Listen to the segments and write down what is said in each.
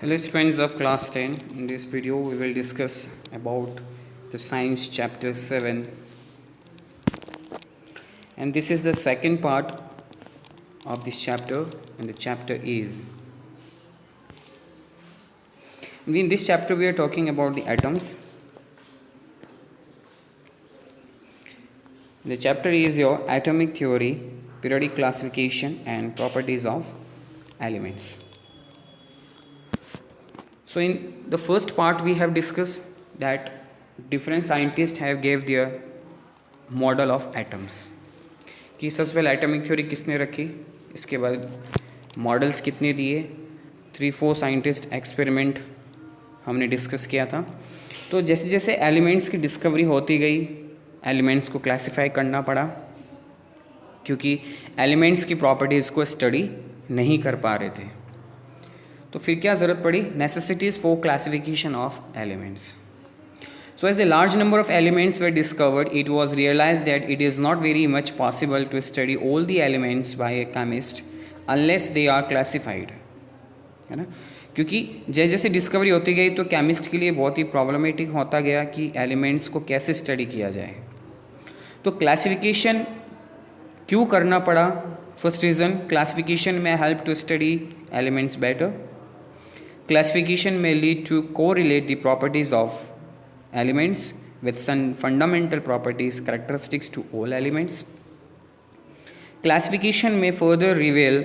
Hello students of class 10. In this video we will discuss about the science chapter 7, and this is the second part of this chapter, and the chapter is, in this chapter we are talking about the atoms. The chapter is your atomic theory, periodic classification and properties of elements. So in the first part we have discussed that different scientists have gave their model of atoms कि सबसे पहले atomic theory किसने रखी, इसके बाद models कितने दिए, 3-4 scientist experiment हमने डिस्कस किया था. तो जैसे जैसे एलिमेंट्स की डिस्कवरी होती गई एलिमेंट्स को क्लासिफाई करना पड़ा क्योंकि एलिमेंट्स की प्रॉपर्टीज़ को स्टडी नहीं कर पा रहे थे. तो फिर क्या ज़रूरत पड़ी, necessities for classification of elements. So as a large number of elements were discovered, it was realized that it is not very much possible to study all the elements by a chemist unless they are classified, है ना. क्योंकि जैसे जैसे discovery होती गई तो chemist के लिए बहुत ही प्रॉब्लमेटिक होता गया कि एलिमेंट्स को कैसे स्टडी किया जाए. तो क्लासिफिकेशन क्यों करना पड़ा? फर्स्ट रीज़न, क्लासिफिकेशन में help to study elements better. Classification में lead to correlate the properties of elements with some fundamental properties characteristics to all elements. Classification may further reveal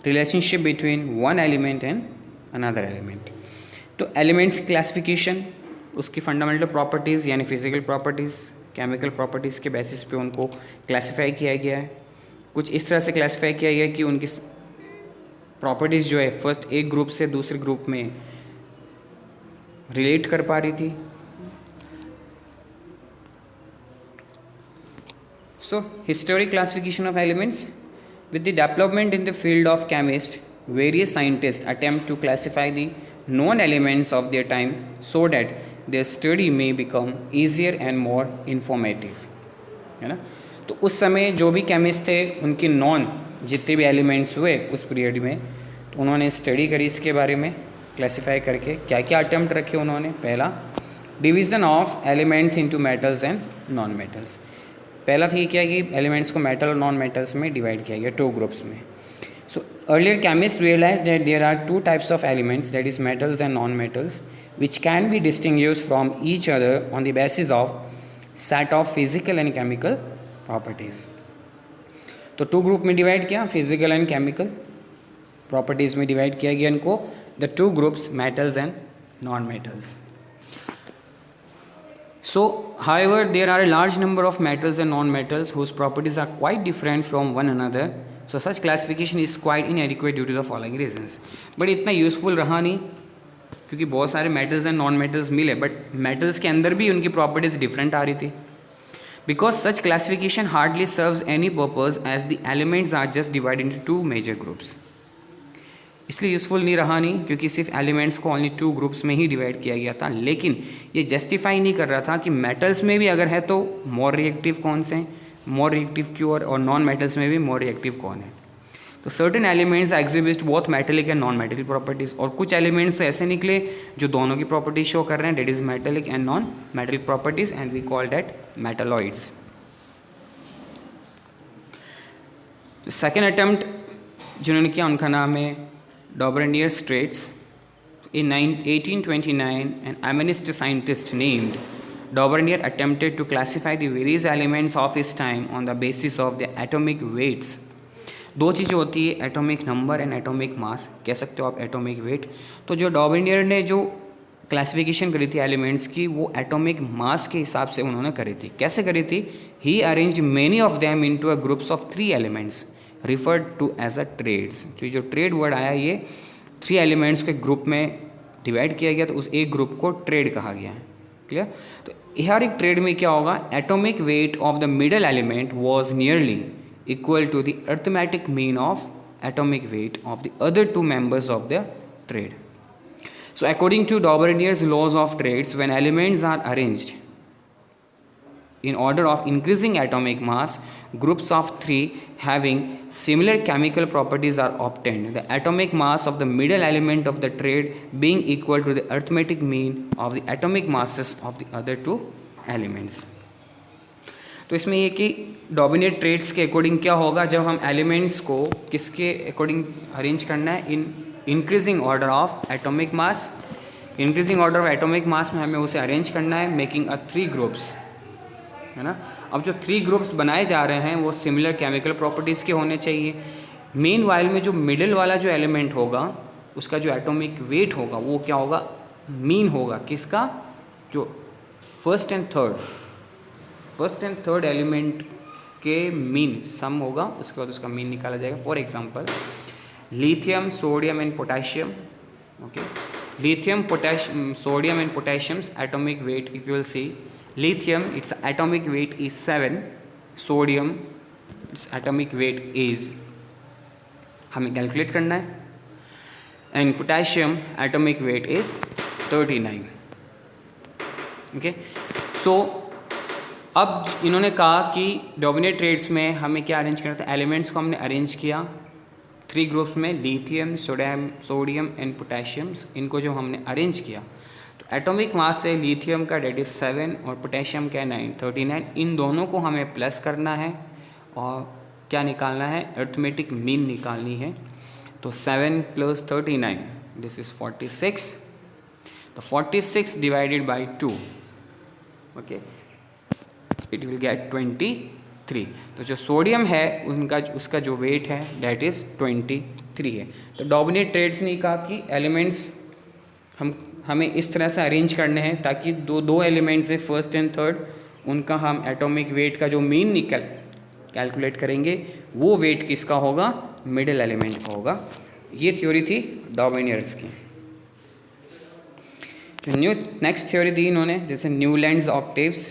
relationship between one element and another element. तो elements classification उसकी fundamental properties यानी physical properties, chemical properties के basis पे उनको classify किया गया है. कुछ इस तरह से classify किया गया है कि उनकी properties जो है first एक group से दूसरे group में relate कर पा रही थी. So, historic classification of elements. With the development in the field of chemistry, various scientists attempt to classify the known elements of their time so that their study may become easier and more informative. है ना. तो उस समय जो भी chemist थे उनके non जितने भी एलिमेंट्स हुए उस पीरियड में, तो उन्होंने स्टडी करी इसके बारे में क्लासीफाई करके. क्या क्या अटैम्प्ट रखे उन्होंने? पहला, division of elements into metals and non metals. पहला था क्या कि एलिमेंट्स को मेटल और नॉन मेटल्स में डिवाइड किया गया 2 ग्रुप्स में. So earlier chemist realise that there are 2 types of elements, that is metals and non metals, which can be distinguished from each other on the basis of set of physical and chemical properties. तो 2 group में divide किया, physical and chemical properties में divide किया गया इनको, the 2 groups metals and non metals. So, however, there are a large number of metals and non-metals whose properties are quite different from one another. So, such classification is quite inadequate due to the following reasons. But इतना useful रहा नहीं क्योंकि बहुत सारे metals and non-metals मिले, but metals के अंदर भी उनकी properties different आ रही थी. Because such classification hardly serves any purpose as the elements are just divided into 2 major groups. इसलिए यूज़फुल नहीं रहा नहीं क्योंकि सिर्फ एलिमेंट्स को ओनली 2 ग्रुप्स में ही डिवाइड किया गया था. लेकिन ये जस्टिफाई नहीं कर रहा था कि मेटल्स में भी अगर है तो मोर रिएक्टिव कौन से हैं, मोर रिएक्टिव क्यों, और नॉन मेटल्स में भी मोर रिएक्टिव कौन है. तो certain elements exhibit both metallic and non metallic properties, और कुछ एलिमेंट्स तो ऐसे निकले जो दोनों की प्रॉपर्टीज शो कर रहे हैं, that is metallic and non metallic properties, and we call that metalloids. Second attempt जिन्होंने किया उनका नाम है Daubrunner Straits. In 1829, an Amienist scientist named Daubrunner attempted to classify the various elements of his time on the basis of their atomic weights. 2 चीज़ें होती है, atomic number and atomic mass, कह सकते हो आप एटॉमिक वेट. तो जो डॉबरनियर ने जो क्लासिफिकेशन करी थी एलिमेंट्स की, वो एटॉमिक मास के हिसाब से उन्होंने करी थी. कैसे करी थी? He arranged many of them into a groups of 3 elements referred to as a triads. तो जो ट्रेड वर्ड आया, ये 3 एलिमेंट्स के ग्रुप में डिवाइड किया गया, तो उस एक ग्रुप को ट्रेड कहा गया है. क्लियर? तो हर एक ट्रेड में क्या होगा, atomic weight of the middle element was nearly equal to the arithmetic mean of atomic weight of the other 2 members of the triad. So according to Daubrunner's laws of trades, when elements are arranged in order of increasing atomic mass, groups of 3 having similar chemical properties are obtained. The atomic mass of the middle element of the trade being equal to the arithmetic mean of the atomic masses of the other 2 elements. तो इसमें ये कि dominate trades के according क्या होगा जब हम elements को किसके अकॉर्डिंग अरेंज करना है, in increasing order of atomic mass. Increasing order of atomic मास में हमें उसे अरेंज करना है मेकिंग अ 3 ग्रुप्स, है ना. अब जो 3 ग्रुप्स बनाए जा रहे हैं वो सिमिलर केमिकल प्रॉपर्टीज़ के होने चाहिए. मेन वाइल में जो मिडिल वाला जो एलिमेंट होगा उसका जो एटॉमिक वेट होगा वो क्या होगा, मीन होगा किसका, जो फर्स्ट एंड थर्ड एलिमेंट के मीन सम होगा, उसके बाद उसका मीन निकाला जाएगा. For example lithium, sodium and potassium. Okay, lithium, sodium and potassium's atomic weight, if you will see, lithium its atomic weight is 7, sodium its atomic weight is, हमें calculate करना है, and potassium atomic weight is 39. Okay, so अब इन्होंने कहा कि dominate trades में हमें क्या अरेंज करना था, एलिमेंट्स को हमने अरेंज किया 3 ग्रुप्स में, लिथियम, सोडियम एंड पोटेशियम्स. इनको जो हमने अरेंज किया तो एटॉमिक मास है लिथियम का डेट इज़ 7 और पोटेशियम का 39. इन दोनों को हमें प्लस करना है और क्या निकालना है, अरिथमेटिक मीन निकालनी है. तो 7 + 39 दिस इज़ 46. तो 46 divided by 2, okay, it will get 23. तो जो सोडियम है उसका जो वेट है डेट इज़ 23 है. तो डोमिनेट ट्रेड्स ने कहा कि एलिमेंट्स हमें इस तरह से अरेंज करने हैं ताकि दो एलिमेंट्स है फर्स्ट एंड थर्ड, उनका हम एटॉमिक वेट का जो मीन कैलकुलेट करेंगे वो वेट किसका होगा, मिडिल एलिमेंट का होगा. ये थ्योरी थी डोमिनियर्स की. नेक्स्ट थ्योरी दी इन्होंने जैसे Newlands octaves.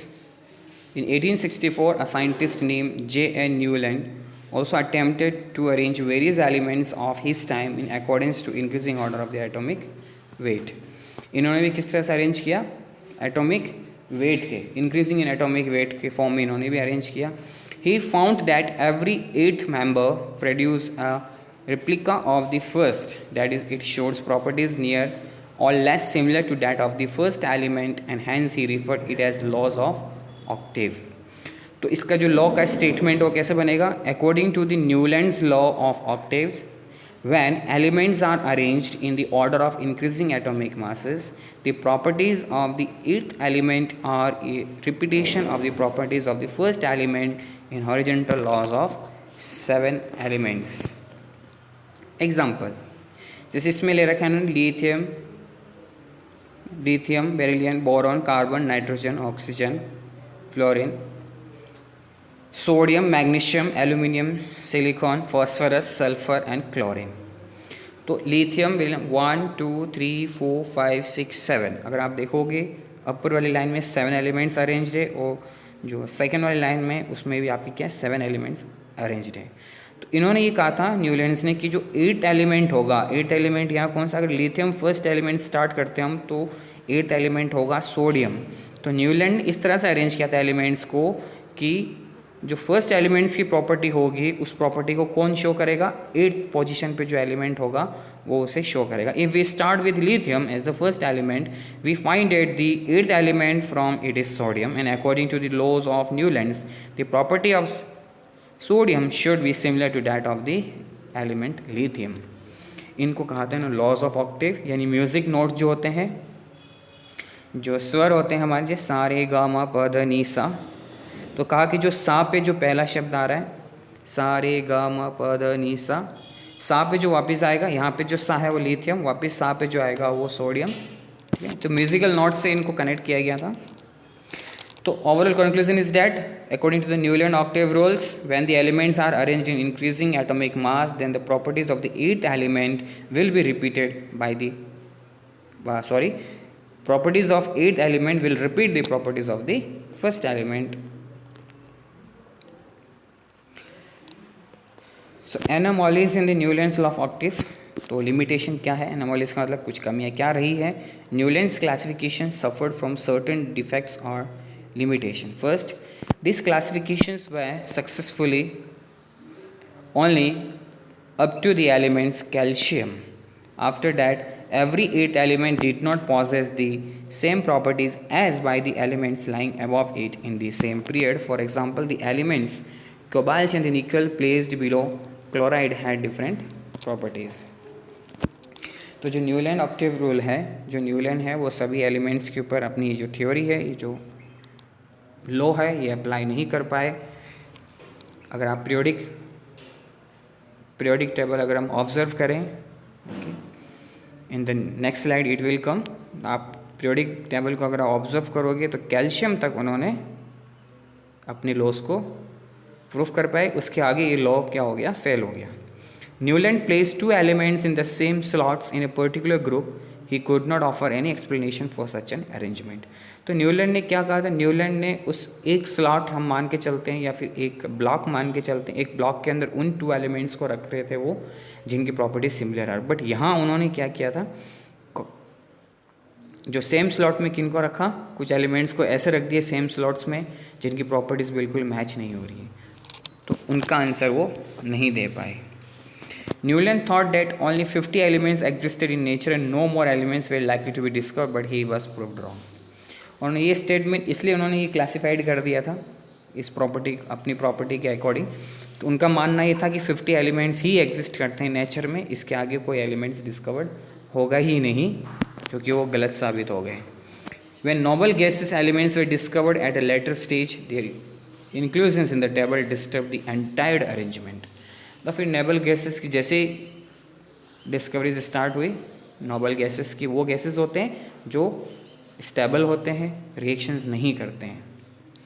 In 1864, a scientist named J.N. Newland also attempted to arrange various elements of his time in accordance to increasing order of their atomic weight. इन्होंने भी किस तरह से अरेंज किया, एटॉमिक वेट के, increasing in atomic weight के form में इन्होंने भी अरेंज किया. He found that every 8th member produced a replica of the first, that is, it shows properties near or less similar to that of the first element, and hence he referred it as laws of octave. तो इसका जो law का statement वो कैसे बनेगा, according to the Newlands law of octaves, when elements are arranged in the order of increasing atomic masses, the properties of the 8th element are a repetition of the properties of the first element in horizontal laws of 7 elements. Example जैसे इसमें ले रखा है lithium, beryllium, boron, carbon, nitrogen, oxygen, fluorine, sodium, magnesium, aluminium, silicon, phosphorus, sulphur and chlorine. तो lithium, beryllium 1 2 3 4 5 6 7. अगर आप देखोगे अपर वाली लाइन में 7 एलिमेंट्स अरेंज्ड है और जो सेकेंड वाली लाइन में उसमें भी आपकी क्या 7 एलिमेंट्स अरेंज्ड है. तो इन्होंने ये कहा था न्यूलैंड्स ने कि जो 8th एलिमेंट होगा, 8th एलिमेंट यहाँ कौन सा, अगर लिथियम फर्स्ट एलिमेंट स्टार्ट करते हैं हम तो 8th एलिमेंट होगा सोडियम. तो न्यूलैंड इस तरह से अरेंज किया था एलिमेंट्स को कि जो फर्स्ट एलिमेंट्स की प्रॉपर्टी होगी उस प्रॉपर्टी को कौन शो करेगा, 8th पोजीशन पे जो एलिमेंट होगा वो उसे शो करेगा. If we start with lithium as the first element, we find at the 8th element from it is sodium, and according to the laws of Newlands the property of sodium should be similar to that of the element lithium. इनको कहते हैं laws of octave, यानी music notes जो होते हैं, जो स्वर होते हैं हमारे, जैसे सा रे गा मा प ध नी सा. तो कहा कि जो सा पे जो पहला शब्द आ रहा है, सा रे गा मा प ध नी सा, सा पे जो वापस आएगा, यहाँ पे जो सा है वो लिथियम, वापस सा पे जो आएगा वो सोडियम. ठीक है, तो म्यूजिकल नोट से इनको कनेक्ट किया गया था. तो overall conclusion is that according to the Newland octave rules, when the elements are arranged in increasing atomic mass, then the properties of the 8th element will be repeated by the properties of 8th element will repeat the properties of the first element. So anomalies in the Newland's law of octave. तो limitation क्या है, anomalies का मतलब कुछ कमियाँ क्या रही है. Newlands classification suffered from certain defects और limitation. First, These classifications were successfully only up to the elements calcium. After that, every eighth element did not possess the same properties as by the elements lying above it in the same period. For example, the elements cobalt and nickel placed below chloride had different properties. तो जो Newland Octave rule है, जो Newland है वो सभी elements के ऊपर अपनी जो थ्योरी है, ये जो लॉ है, ये अप्लाई नहीं कर पाए. अगर आप पीरियोडिक टेबल अगर हम ऑब्जर्व करें, in the next slide it will come, आप पीरियोडिक टेबल को अगर ऑब्जर्व करोगे तो कैल्शियम तक उन्होंने अपने लॉस को प्रूफ कर पाए. उसके आगे ये लॉ क्या हो गया, फेल हो गया. Newland placed two elements in the same slots in a particular group. He could not offer any explanation for such an arrangement. तो न्यूलैंड ने क्या कहा था, न्यूलैंड ने उस एक स्लॉट हम मान के चलते हैं या फिर एक ब्लॉक मान के चलते हैं, एक ब्लॉक के अंदर उन टू एलिमेंट्स को रख रहे थे वो जिनकी प्रॉपर्टी सिमिलर है. बट यहाँ उन्होंने क्या किया था, जो सेम स्लॉट में किन को रखा, कुछ एलिमेंट्स को ऐसे रख दिए सेम स्लॉट्स में जिनकी प्रॉपर्टीज़ बिल्कुल मैच नहीं हो रही है, तो उनका आंसर वो नहीं दे पाए. Newland thought that only 50 elements existed in nature and no more elements were likely to be discovered, but he was proved wrong. उन्होंने ये स्टेटमेंट इसलिए उन्होंने ये क्लासिफाइड कर दिया था इस प्रॉपर्टी, अपनी प्रॉपर्टी के अकॉर्डिंग. तो उनका मानना ये था कि 50 एलिमेंट्स ही एग्जिस्ट करते हैं नेचर में, इसके आगे कोई एलिमेंट्स डिस्कवर्ड होगा ही नहीं, क्योंकि वो गलत साबित हो गए. When noble gaseous elements were discovered at a later stage, their inclusions in the table disturbed the entire arrangement. तो फिर नोबल गैसेस की जैसे डिस्कवरीज स्टार्ट हुई, नोबल गैसेस की वो गैसेस होते हैं जो स्टेबल होते हैं, रिएक्शंस नहीं करते हैं.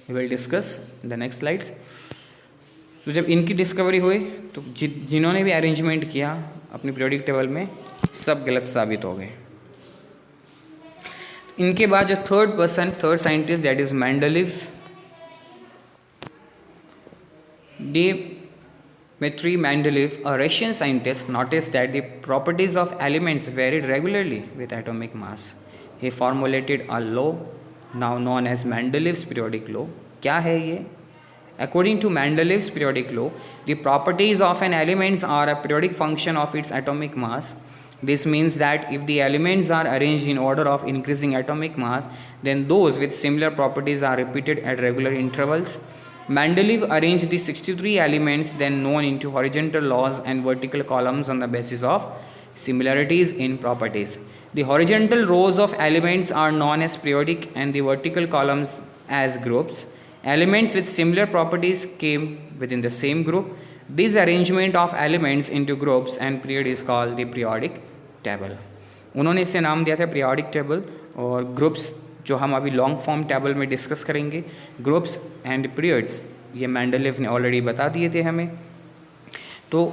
We will discuss the next slides. तो जब इनकी डिस्कवरी हुई तो जिन्होंने भी अरेंजमेंट किया अपनी पीरियोडिक टेबल में, सब गलत साबित हो गए. इनके बाद जो third scientist that is Mendeleev, Dmitry Mendeleev, a Russian scientist, noticed that the properties of elements varied regularly with atomic mass. He formulated a law now known as Mendeleev's periodic law. क्या है ये? According to Mendeleev's periodic law, the properties of an element are a periodic function of its atomic mass. This means that if the elements are arranged in order of increasing atomic mass, then those with similar properties are repeated at regular intervals. Mendeleev arranged the 63 elements then known into horizontal laws and vertical columns on the basis of similarities in properties. The horizontal rows of elements are known as periodic and the vertical columns as groups. Elements with similar properties came within the same group. This arrangement of elements into groups and period is called the periodic table. उन्होंने इसे नाम दिया था periodic table. और groups जो हम अभी long form table में डिस्कस करेंगे, ग्रुप्स एंड पीरियड्स, ये मेंडलीव ने ऑलरेडी बता दिए थे हमें. तो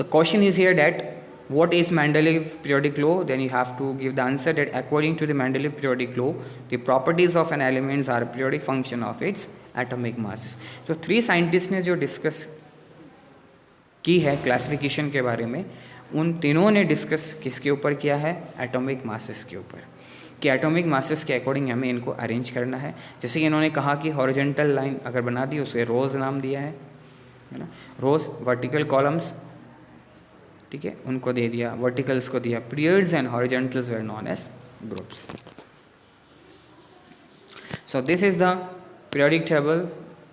the question is here that what is Mendeleev periodic law, then you have to give the answer that according to the Mendeleev periodic law the properties of an elements are periodic function of its atomic masses. जो three scientist ने जो discuss की है classification के बारे में, उन तीनों ने डिस्कस किसके ऊपर किया है, एटॉमिक मासेस के ऊपर, कि एटॉमिक मासेस के अकॉर्डिंग हमें इनको अरेंज करना है. जैसे कि इन्होंने कहा कि हॉरिजॉन्टल लाइन अगर बना दी उसे रोज़ नाम दिया है ना, रोज़. वर्टिकल कॉलम्स, ठीक है, उनको दे दिया, वर्टिकल्स को दिया periods, and horizontals were known as groups. So this is the periodic table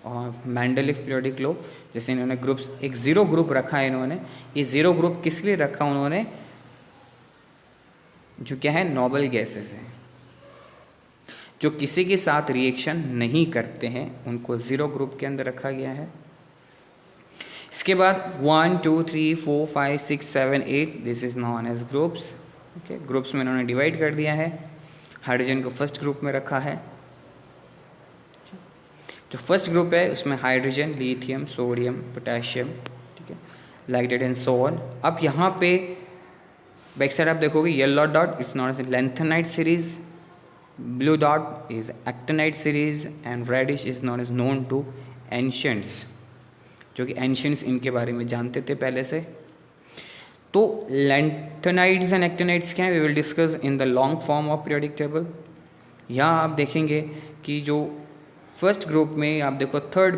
of Mendeleev periodic law. जैसे इन्होंने ग्रुप्स, एक ज़ीरो ग्रुप रखा है इन्होंने. ये ज़ीरो ग्रुप किस लिए रखा उन्होंने, जो क्या है, नोबल गैसेस हैं जो किसी के साथ रिएक्शन नहीं करते हैं, उनको ज़ीरो ग्रुप के अंदर रखा गया है. इसके बाद 1 2 3 4 5 6 7 8 this is known as groups. Okay, groups में इन्होंने डिवाइड कर दिया है. हाइड्रोजन को फर्स्ट ग्रुप में रखा है. जो फर्स्ट ग्रुप है उसमें हाइड्रोजन, लिथियम, सोडियम, पोटेशियम, ठीक है, like that and so on. अब यहाँ पे बैक साइड आप देखोगे yellow dot is known as lanthanide series, blue dot is actinide series, and reddish is known as known to ancients, जो कि ancients इनके बारे में जानते थे पहले से. तो लैंथेनाइट्स एंड एक्टिनाइट्स क्या है, we will discuss in the long form of periodic table. यहाँ आप देखेंगे कि जो फर्स्ट ग्रुप में आप देखो थर्ड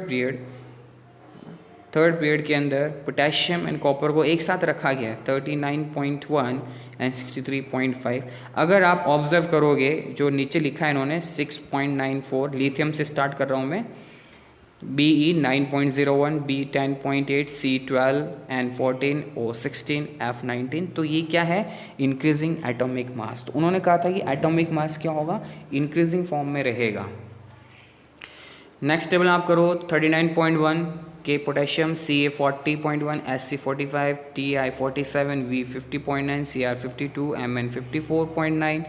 पीरियड के अंदर पोटेशियम एंड कॉपर को एक साथ रखा गया है 39.1 एंड 63.5। अगर आप ऑब्जर्व करोगे जो नीचे लिखा है इन्होंने 6.94 लिथियम से स्टार्ट कर रहा हूँ मैं, BE 9.01, B 10.8, C 12 and 14, O 16, F 19। तो ये क्या है, इंक्रीजिंग एटॉमिक मास। तो उन्होंने कहा था कि एटॉमिक मास क्या होगा, इंक्रीजिंग फॉर्म में रहेगा। नेक्स्ट टेबल आप करो 39.1 के potassium, Ca 40.1, Sc 45, Ti 47, V 50.9, Cr 52, Mn 54.9,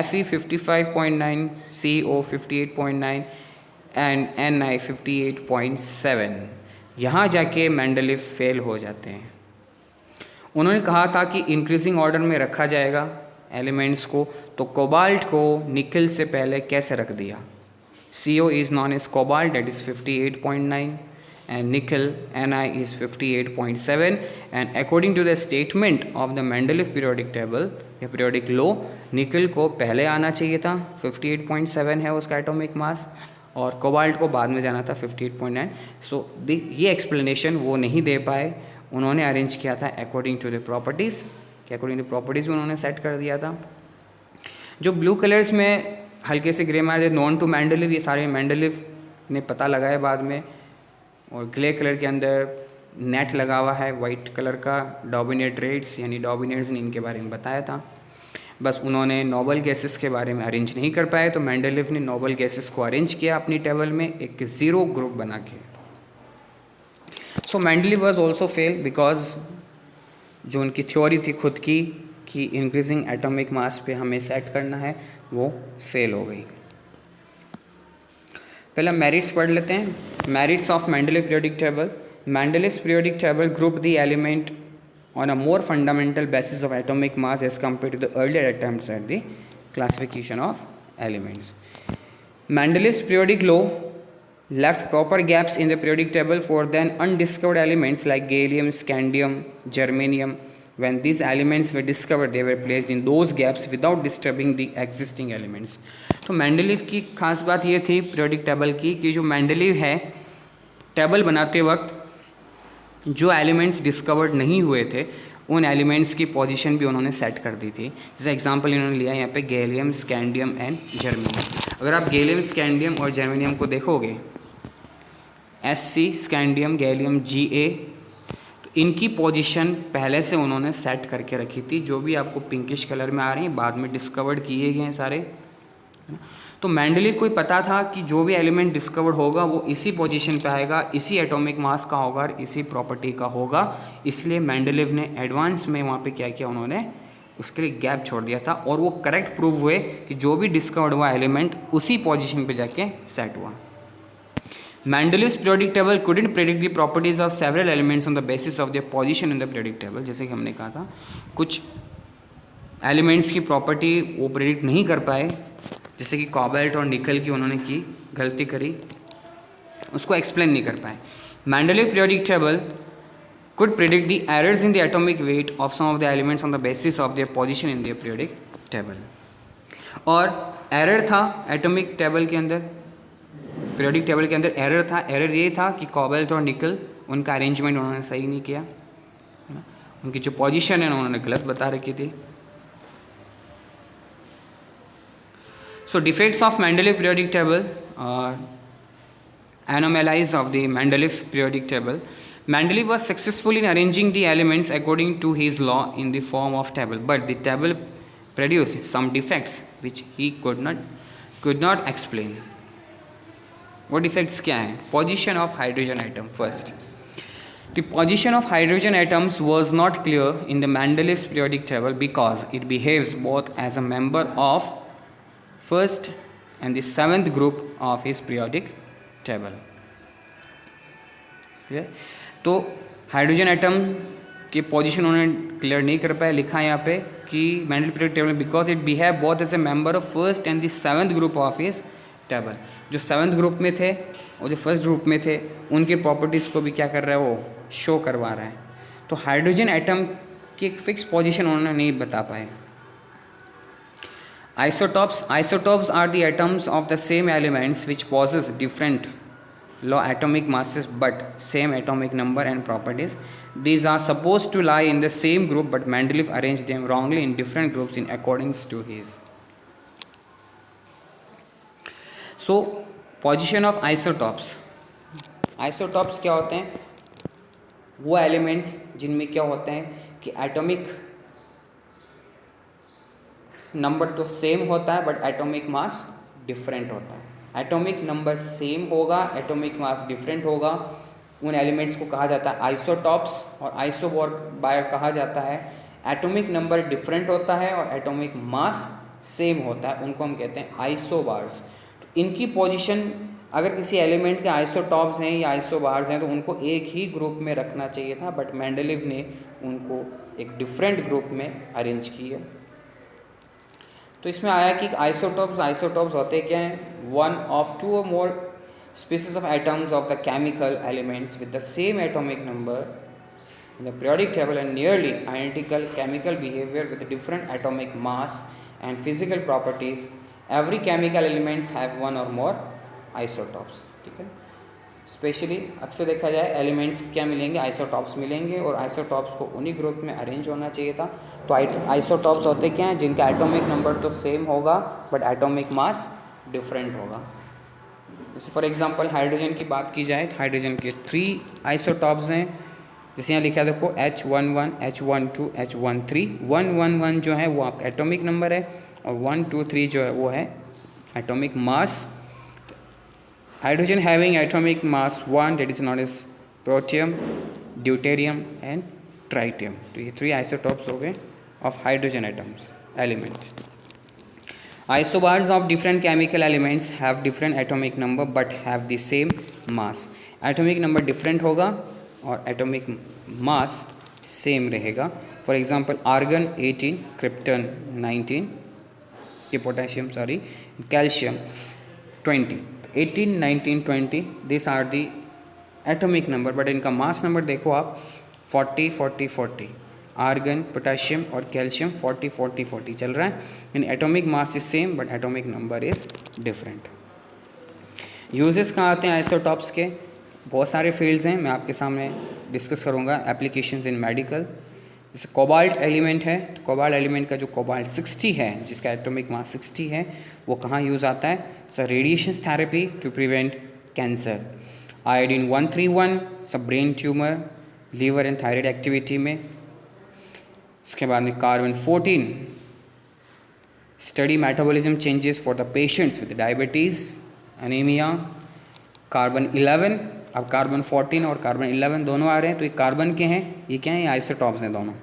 Fe 55.9, Co 58.9 and Ni 58.7। यहाँ जाके मेंडलीव फेल हो जाते हैं। उन्होंने कहा था कि इंक्रीजिंग ऑर्डर में रखा जाएगा एलिमेंट्स को, तो कोबाल्ट को निकल से पहले कैसे रख दिया। CO is known as cobalt, that is 58.9, and nickel Ni is 58.7, and according to the statement of the Mendeleev periodic table या periodic law, निकल को पहले आना चाहिए था, 58.7 है उसका एटॉमिक मास, और कोबाल्ट को बाद में जाना था 58.9। सो ये एक्सप्लेनेशन वो नहीं दे पाए, उन्होंने अरेंज किया था अकॉर्डिंग टू द प्रॉपर्टीज़, कि अकॉर्डिंग टू प्रॉपर्टीज़ उन्होंने सेट कर दिया था। जो ब्लू कलर्स में हल्के से ग्रे में नॉन टू मेंडलीव, ये सारे मेंडलीव ने पता लगाया बाद में, और ग्रे कलर के अंदर नेट लगा हुआ है वाइट कलर का, डोबिनेट्रेट्स यानी डोबिनेट्स ने इनके बारे में बताया था। बस उन्होंने नोबल गैसेस के बारे में अरेंज नहीं कर पाए, तो मेंडलीव ने नोबल गैसेस को अरेंज किया अपनी टेबल में एक ज़ीरो ग्रुप बना के। So Mendeleev was also fail because जो उनकी थ्योरी थी खुद की कि इंक्रीजिंग एटॉमिक मास पे हमें सेट करना है, वो फेल हो गई। पहले मेरिट्स पढ़ लेते हैं। Merits of Mendeleev periodic table. Mendeleev's periodic table group the element on a more fundamental basis of atomic mass as compared to the earlier attempts at the classification of elements. Mendeleev's periodic law left proper gaps in the periodic table for then undiscovered elements like gallium, scandium, germanium. When these elements were discovered, they were placed in those gaps without disturbing the existing elements. तो Mendeleev की खास बात ये थी periodic table की कि जो Mendeleev है टेबल बनाते वक्त जो एलिमेंट्स डिस्कवर्ड नहीं हुए थे उन एलिमेंट्स की पोजीशन भी उन्होंने सेट कर दी थी। जैसे एग्जांपल इन्होंने लिया यहाँ पे गैलियम, स्कैंडियम एंड जर्मेनियम। अगर आप गैलियम, स्कैंडियम और जर्मेनियम को देखोगे Sc, स्कैंडियम, गैलियम, Ga, तो इनकी पोजीशन पहले से उन्होंने सेट करके रखी थी। जो भी आपको पिंकिश कलर में आ रहे हैं बाद में डिस्कवर्ड किए गए हैं सारे। तो मेंडलीव को पता था कि जो भी एलिमेंट डिस्कवर्ड होगा वो इसी पोजीशन पे आएगा, इसी एटॉमिक मास का होगा और इसी प्रॉपर्टी का होगा। इसलिए मेंडलीव ने एडवांस में वहाँ पे क्या किया, उन्होंने उसके लिए गैप छोड़ दिया था और वो करेक्ट प्रूव हुए कि जो भी डिस्कवर्ड हुआ एलिमेंट उसी पोजीशन पे जाके सेट हुआ। Mendeleev's periodic table couldn't predict the properties of several elements on the basis of their position in the periodic table। जैसे कि हमने कहा था कुछ एलिमेंट्स की प्रॉपर्टी वो प्रेडिक्ट नहीं कर पाए, जैसे कि कोबाल्ट और निकल की उन्होंने की गलती करी, उसको एक्सप्लेन नहीं कर पाए। Mendeleev periodic table could predict the errors in the atomic weight of some of the elements on the basis of their position in the periodic table। और एरर था एटॉमिक टेबल के अंदर, पीरियोडिक टेबल के अंदर error था। Error ये था कि कोबाल्ट और निकल उनका अरेंजमेंट उन्होंने सही नहीं किया, उनकी जो पोजीशन है उन्होंने गलत बता रखी थी। So defects of Mendeleev periodic table, anomalies of the Mendeleev periodic table. Mendeleev was successful in arranging the elements according to his law in the form of table, but the table produced some defects which he could not explain. वो defects क्या हैं? Position of hydrogen atom first. The position of hydrogen atoms was not clear in the Mendeleev's periodic table because it behaves both as a member of first and the seventh group of his periodic table। तो hydrogen atom की position उन्होंने clear नहीं कर पाए। लिखा है यहाँ पे कि Mendeleev periodic table because it behave both as a member of first and the seventh group of his table. जो सेवंथ ग्रुप में थे और जो फर्स्ट ग्रुप में थे उनकी प्रॉपर्टीज़ को भी क्या कर रहा है, वो शो करवा रहा है। तो हाइड्रोजन एटम की एक फिक्स पोजीशन उन्होंने नहीं बता पाए। Isotopes are the atoms of the same elements which possess different low atomic masses but same atomic number and properties. These are supposed to lie in the same group, but Mendeleev arranged them wrongly in different groups in accordance to his. So position of isotopes. Isotopes क्या होते हैं? वो elements जिनमें क्या होते हैं कि atomic number तो सेम होता है बट एटॉमिक मास डिफरेंट होता है. एटॉमिक नंबर सेम होगा, एटॉमिक मास डिफरेंट होगा, उन एलिमेंट्स को कहा जाता है आइसोटॉप्स. और आइसोबार कहा जाता है एटॉमिक नंबर डिफरेंट होता है और एटॉमिक मास सेम होता है, उनको हम कहते हैं आइसोबार्स. तो इनकी पोजीशन अगर किसी एलिमेंट के आइसोटॉप्स हैं या आइसोबार्स हैं तो उनको एक ही ग्रुप में रखना चाहिए था, बट मेंडेलीव ने उनको एक डिफरेंट ग्रुप में अरेंज किया. तो इसमें आया कि आइसोटॉप्स होते क्या हैं? वन ऑफ टू और मोर species of atoms of the chemical elements with the same atomic number in the periodic table and nearly identical chemical behavior with different atomic mass and physical properties. Every chemical elements have one or more isotopes. ठीक है. Specially अक्सर देखा जाए elements क्या मिलेंगे? Isotopes मिलेंगे, और isotopes को उन्हीं ग्रुप में अरेंज होना चाहिए था. तो आइसोटॉप्स होते क्या हैं? जिनका एटॉमिक नंबर तो सेम होगा बट एटॉमिक मास डिफरेंट होगा. जैसे फॉर एग्जांपल हाइड्रोजन की बात की जाए तो हाइड्रोजन के 3 आइसोटॉप्स हैं. जैसे यहाँ लिखा है देखो H11, H12, H13. 111 जो है वो आपका एटॉमिक नंबर है और 123 जो है वो है atomic mass. Hydrogen having atomic mass 1 that is not as protium, deuterium and tritium. तो ये 3 आइसोटॉप्स हो गए of hydrogen atoms elements. Isobars of different chemical elements have different atomic number but have the same mass. Atomic number different होगा और atomic mass same रहेगा. For example, argon 18, krypton 19, potassium calcium 20. 18, 19, 20 these are the atomic number, but इनका mass number देखो आप 40, 40, 40. Argon, potassium और calcium 40, 40, 40 चल रहा है. In atomic mass is same but atomic number is different. Uses कहाँ आते हैं आइसोटॉप्स के? बहुत सारे फील्ड्स हैं, मैं आपके सामने डिस्कस करूँगा. Applications in medical. जैसे कोबाल्ट एलिमेंट है, तो कोबाल्ट एलिमेंट का जो कोबाल्ट 60 है जिसका एटॉमिक मास 60 है वो कहाँ यूज़ आता है? Sir radiation therapy to prevent cancer. Iodine 131 सब brain tumour, liver and thyroid activity में. इसके बाद में carbon 14 study metabolism changes for the patients with diabetes, anaemia. Carbon 11, अब कार्बन 14 और कार्बन 11 दोनों आ रहे हैं, तो ये कार्बन के हैं, ये क्या है? ये आइसोटॉप्स हैं दोनों.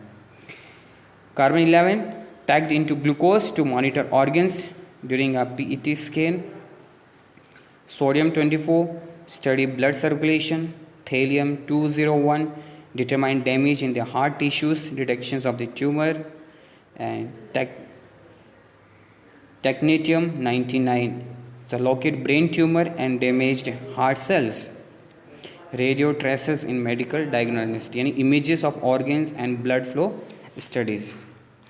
Carbon 11 tagged into glucose to monitor organs during a PET scan. Sodium 24 study blood circulation. Thallium 201 determine damage in the heart tissues, detections of the tumor. And technetium 99 the locate brain tumor and damaged heart cells. Radio traces in medical diagnosis यानी images of organs and blood flow studies,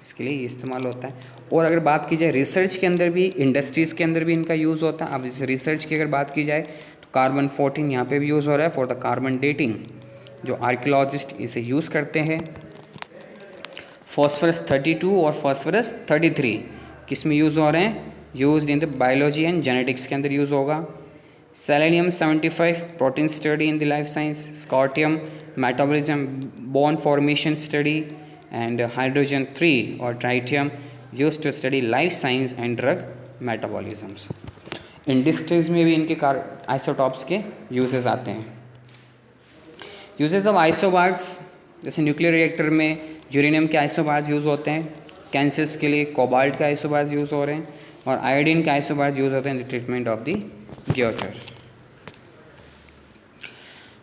इसके लिए इस्तेमाल होता है. और अगर बात की जाए रिसर्च के अंदर भी, इंडस्ट्रीज़ के अंदर भी इनका यूज़ होता है. अब जैसे रिसर्च की अगर बात की जाए तो कार्बन 14 यहाँ पे भी यूज़ हो रहा है फॉर द कार्बन डेटिंग, जो आर्कियोलॉजिस्ट इसे यूज़ करते हैं. फॉस्फरस 32 और फॉस्फरस 33 किस में यूज़ हो रहे हैं? Used in the biology and genetics के अंदर यूज़ होगा. Selenium 75 protein study in the life science. स्कॉटियम metabolism bone formation study. And hydrogen 3 और tritium used to study life science and drug metabolisms. Industries में भी इनके आइसोटॉप्स के uses आते हैं. यूजेस ऑफ आइसोबार्स, जैसे न्यूक्लियर रिएक्टर में यूरेनियम के आइसोबार्स यूज़ होते हैं. कैंसर्स के लिए कोबाल्ट के आइसोबार्स यूज़ हो रहे हैं और आयोडीन के आइसोबार्स यूज़ होते हैं in the treatment of the goitre.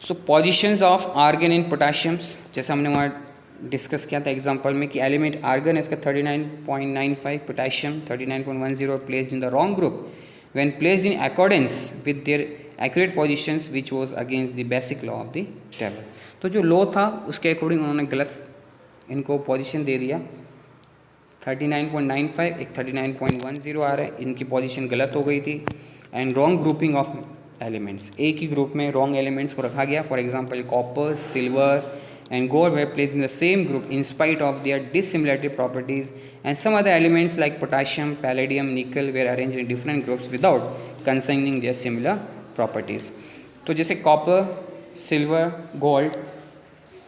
So positions of argon in potassiums, जैसे हमने वहाँ डिस्कस किया था एग्जांपल में कि एलिमेंट आर्गन है इसका 39.95, potassium 39.10 placed in the wrong group when placed in accordance with their accurate positions which was against the basic law of the table. तो जो लॉ था उसके अकॉर्डिंग उन्होंने गलत इनको पोजीशन दे दिया. 39.95, एक 39.10 आ रहा है, इनकी पोजीशन गलत हो गई थी। And wrong grouping of elements, एक ही ग्रुप में रॉन्ग एलिमेंट्स को रखा गया। For example copper, silver and gold were placed in the same group in spite of their dissimilarity properties, and some other elements like potassium, palladium, nickel were arranged in different groups without concerning their similar properties. तो जैसे copper, silver, gold,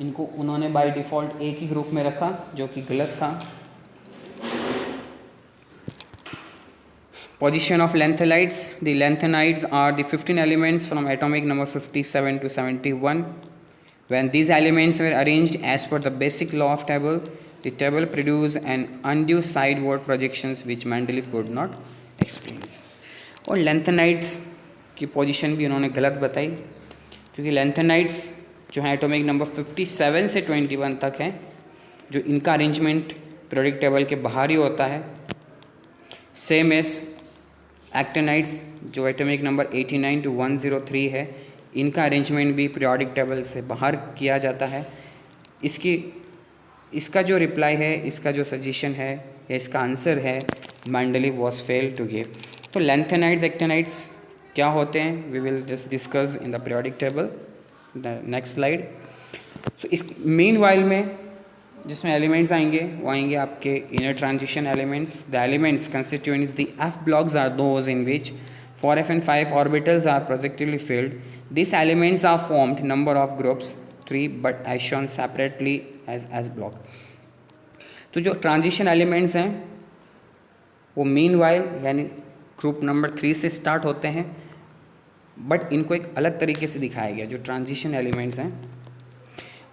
इनको उन्होंने by default एक ही group में रखा, जो कि गलत था। Position of lanthanides. The lanthanides are the 15 elements from atomic number 57 to 71. When these elements were arranged as per the basic law of table, the table produced an undue sideward projections which Mendeleev could not explain. और lanthanide की position भी उन्होंने गलत बताई, क्योंकि lanthanide जो है atomic number 57 से 21 तक है, जो इनका अरेंजमेंट पीरियोडिक टेबल के बाहर ही होता है। सेम एज एक्टिनाइड्स जो एटॉमिक नंबर 89 to 103 है, इनका अरेंजमेंट भी पीरियोडिक टेबल से बाहर किया जाता है। इसका जो रिप्लाई है, इसका जो सजेशन है या इसका आंसर है, Mendeleev was fail to give. तो लैंथेनाइड्स, एक्टिनाइड्स क्या होते हैं, we will just discuss in the periodic table. The next slide. So इस मेन वाइल में जिसमें एलिमेंट्स आएंगे वो आएंगे आपके inner transition elements. The elements constituents the F blocks are those in which 4f and 5 orbitals are projectively filled. These elements are formed number of groups 3 but as shown separately as block. तो जो transition elements हैं वो mean while यानी group number 3 से start होते हैं, but इनको एक अलग तरीके से दिखाया गया जो ट्रांजिशन एलिमेंट्स हैं,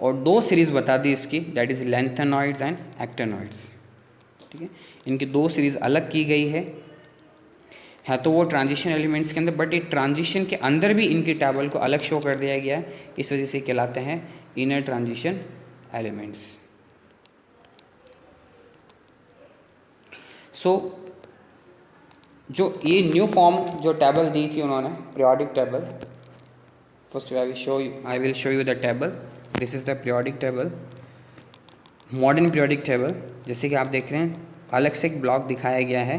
और दो सीरीज़ बता दी इसकी, that is lanthanoids and actinoids. ठीक है, इनकी दो सीरीज़ अलग की गई है तो वो ट्रांजिशन एलिमेंट्स के अंदर, बट ये ट्रांजिशन के अंदर भी इनकी टेबल को अलग शो कर दिया गया है, इस वजह से कहलाते हैं इनर ट्रांजिशन एलिमेंट्स। सो जो ये न्यू फॉर्म जो टेबल दी थी उन्होंने, periodic table, first I will show you the table. This is the periodic table, modern periodic table. जैसे कि आप देख रहे हैं अलग से एक ब्लॉक दिखाया गया है,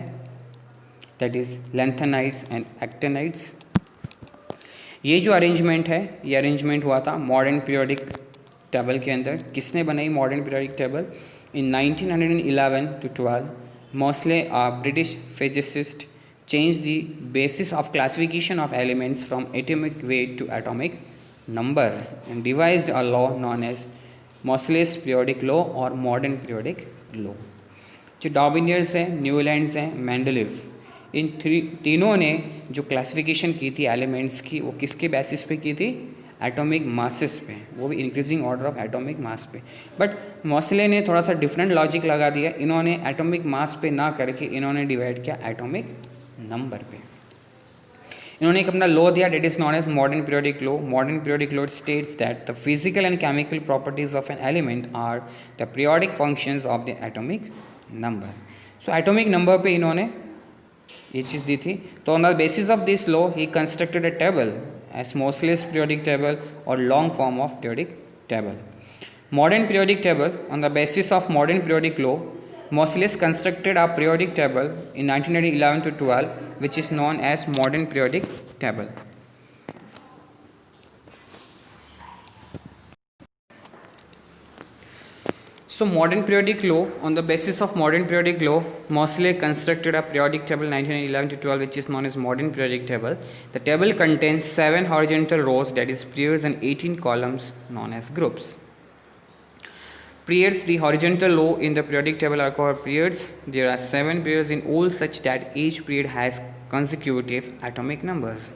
that is lanthanides and actinides. ये जो अरेंजमेंट है, ये अरेंजमेंट हुआ था मॉडर्न पीरियोडिक टेबल के अंदर। किसने बनाई modern periodic table? In 1911 to 12, Moseley a British physicist changed the basis of classification of elements from atomic weight to atomic number and devised a law known as Mosley's periodic law or modern periodic law। जो डार्विनियर्स हैं, Newlands हैं, Mendeleev, इन तीनों ने जो classification की थी elements की, वो किसके बेसिस पे की थी? एटॉमिक मासेस पे, वो भी increasing order of atomic mass पे। बट मोस्ले ने थोड़ा सा डिफरेंट लॉजिक लगा दिया, इन्होंने एटॉमिक मास पे ना करके इन्होंने डिवाइड किया एटॉमिक नंबर पे। इन्होंने एक अपना लॉ दिया, that is known as modern periodic law. Modern periodic law states that the physical and chemical properties of an element are the periodic functions of the atomic number. So atomic number पे इन्होंने ये चीज़ दी थी। तो on the basis of this law he constructed a table as Moseley's periodic table और long form of periodic table. Modern periodic table, on the basis of modern periodic law, Moseley constructed a periodic table in 1911 to 12, which is known as modern periodic table. So modern periodic law, on the basis of modern periodic law, Moseley constructed a periodic table 1911 to 12, which is known as modern periodic table. The table contains 7 horizontal rows, that is periods, and 18 columns known as groups. Periods, the horizontal row in the periodic table are called periods. There are 7 periods in all such that each period has consecutive atomic numbers.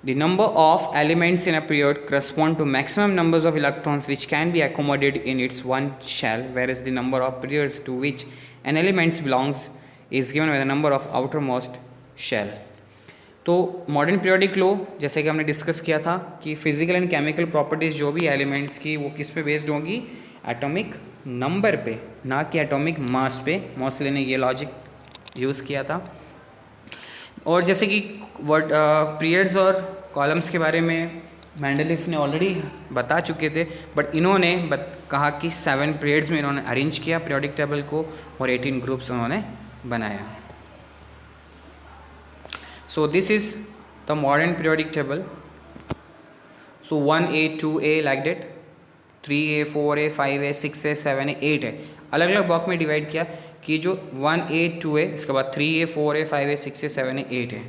The number of elements in a period correspond to maximum numbers of electrons which can be accommodated in its one shell, whereas the number of periods to which an element belongs is given by the number of outermost shell. तो modern periodic law, जैसे कि हमने discuss किया था कि physical and chemical properties जो भी elements की वो किस पे बेस्ड होंगी? एटॉमिक नंबर पे, ना कि एटॉमिक मास पे। मोस्ले ने ये लॉजिक यूज़ किया था। और जैसे कि वर्ड पीरियड्स और कॉलम्स के बारे में मेंडलीफ ने ऑलरेडी बता चुके थे, बट इन्होंने कहा कि 7 पीरियड्स में इन्होंने अरेंज किया पीरियोडिक टेबल को और 18 ग्रुप्स उन्होंने बनाया. सो this is the modern periodic table. So 1A 2A like that, 3A 4A 5A 6A 7A 8A अलग अलग ब्लॉक में डिवाइड किया कि जो 1A 2A इसके बाद 3A 4A 5A 6A 7A 8A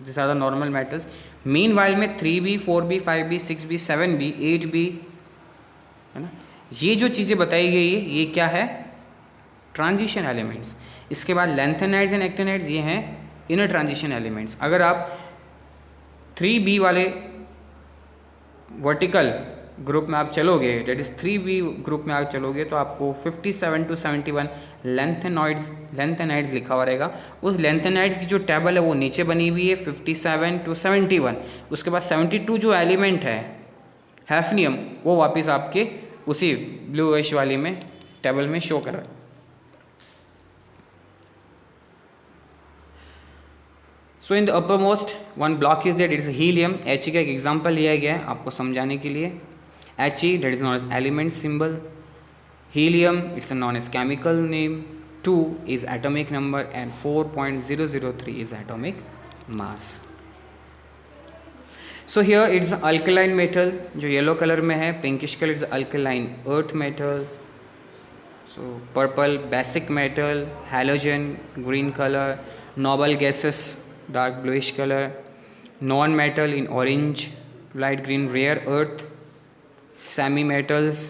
this are the normal metals. Meanwhile में 3B 4B 5B 6B 7B 8B है ना, ये जो चीज़ें बताई गई है ये क्या है, ट्रांजिशन एलिमेंट्स. इसके बाद लैंथेनाइड्स एंड एक्टिनाइड्स ये हैं इनर ट्रांजिशन एलिमेंट्स. अगर आप 3B वाले वर्टिकल ग्रुप में आप चलोगे, डेट इज 3B ग्रुप में आप चलोगे तो आपको 57 to 71 लेंथेनाइड्स लिखा हुआ रहेगा. उस लेंथेनाइड्स की जो टेबल है वो नीचे बनी हुई है 57 to 71. उसके बाद 72 जो एलिमेंट है हैफनियम वो वापस आपके उसी ब्लूइश वाली में टेबल में शो कर रहा है. So in the upper most one block is that it is helium. He का एक एग्जाम्पल लिया गया है आपको समझाने के लिए. He that is known as element symbol. Helium it's a known as chemical name. 2 is atomic number and 4.003 is atomic mass. So here it's alkaline metal जो येलो कलर में है. Pinkish colour is alkaline earth metal. So purple basic metal, halogen green color, noble gases dark bluish color, non metal in orange, light green rare earth, semi metals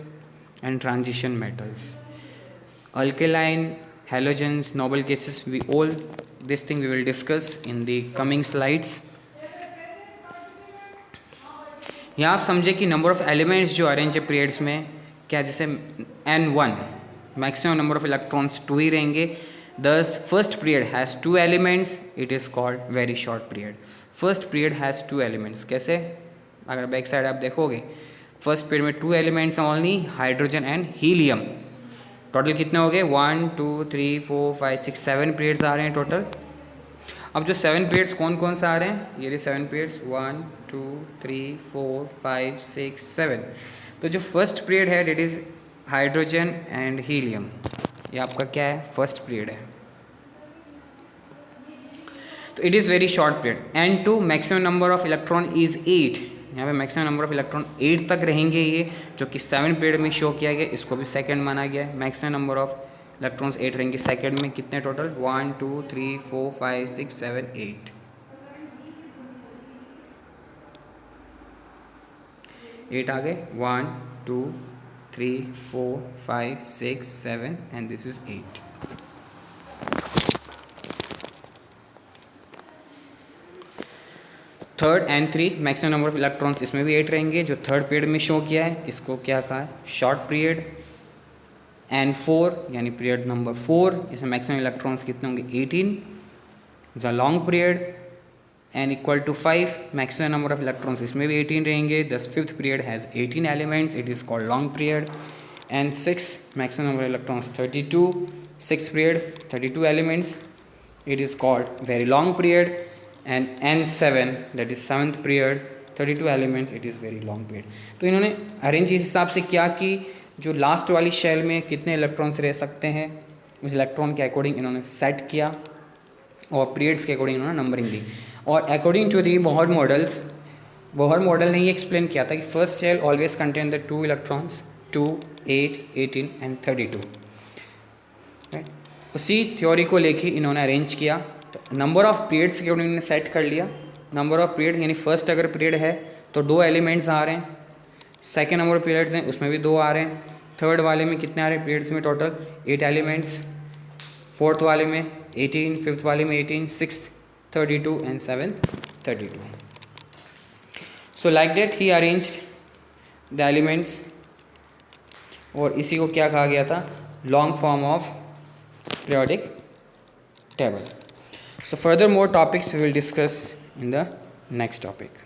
and transition metals. Alkaline, halogens, noble gases, we all this thing we will discuss in the coming slides. यहाँ आप समझे कि number of elements जो arrange है periods में क्या, जैसे N1 maximum number of electrons 2 ही रहेंगे. Thus first period has 2 elements, it is called very short period. First period has 2 elements. कैसे, अगर बैक साइड आप देखोगे फर्स्ट पीरियड में 2 elements only, hydrogen and helium. Total कितने हो गए 1 2 3 4 5 6 7 पीरियड्स आ रहे हैं टोटल. अब जो 7 पीरियड्स कौन कौन से आ रहे हैं, ये 7 पीरियड्स 1 2 3 4 5 6 7. तो जो फर्स्ट पीरियड है that is hydrogen and helium, ये आपका क्या है फर्स्ट पीरियड है. तो it is very short period. N2 maximum number of electron is 8. यहाँ पे मैक्सिमम नंबर ऑफ इलेक्ट्रॉन 8 तक रहेंगे ये, जो कि 7 पीरियड में शो किया गया, इसको भी सेकंड माना गया है. मैक्सिमम नंबर ऑफ इलेक्ट्रॉन्स 8 रहेंगे सेकंड में. कितने टोटल 1 2 3 4 5 6 7 8. 8 आ गए 1 2 3 4 5 6 7 and this is 8. Third N3 maximum number of electrons, इसमें भी 8 रहेंगे, जो थर्ड पीरियड में शो किया है, इसको क्या कहा है शॉर्ट पीरियड. N4 यानी पीरियड नंबर 4, इसमें मैक्सिमम इलेक्ट्रॉन्स कितने होंगे 18. The long period N equal to 5 maximum number of electrons, इसमें भी 18 रहेंगे. The fifth period has 18 elements, it is called long period. N6 maximum number of electrons 32. Six period 32 elements, it is called very long period. And N7 that is 7th period 32 elements, it is very long period. तो इन्होंने arrange इस हिसाब से किया कि जो last वाली shell में कितने इलेक्ट्रॉन्स रह सकते हैं उस इलेक्ट्रॉन के अकॉर्डिंग इन्होंने सेट किया और पीरियड्स के अकॉर्डिंग इन्होंने नंबरिंग दी. और according to the Bohr model ने ये एक्सप्लेन किया था कि first shell always contain the 2 electrons 2 8 18 and 32. उसी थ्योरी को लेके इन्होंने अरेंज किया. तो नंबर ऑफ पीरियड्स के अकॉर्डिंग इन्होंने सेट कर लिया. नंबर ऑफ पीरियड यानी फर्स्ट अगर पीरियड है तो 2 एलिमेंट्स आ रहे हैं. सेकेंड नंबर ऑफ पीरियड्स हैं उसमें भी 2 आ रहे हैं. थर्ड वाले में कितने आ रहे हैं पीरियड्स में टोटल 8 एलिमेंट्स. फोर्थ वाले में 18, फिफ्थ वाले में 18, sixth 32 and seventh 32. So like that he arranged the elements और इसी को क्या कहा गया था long form of periodic table. So further more topics we will discuss in the next topic.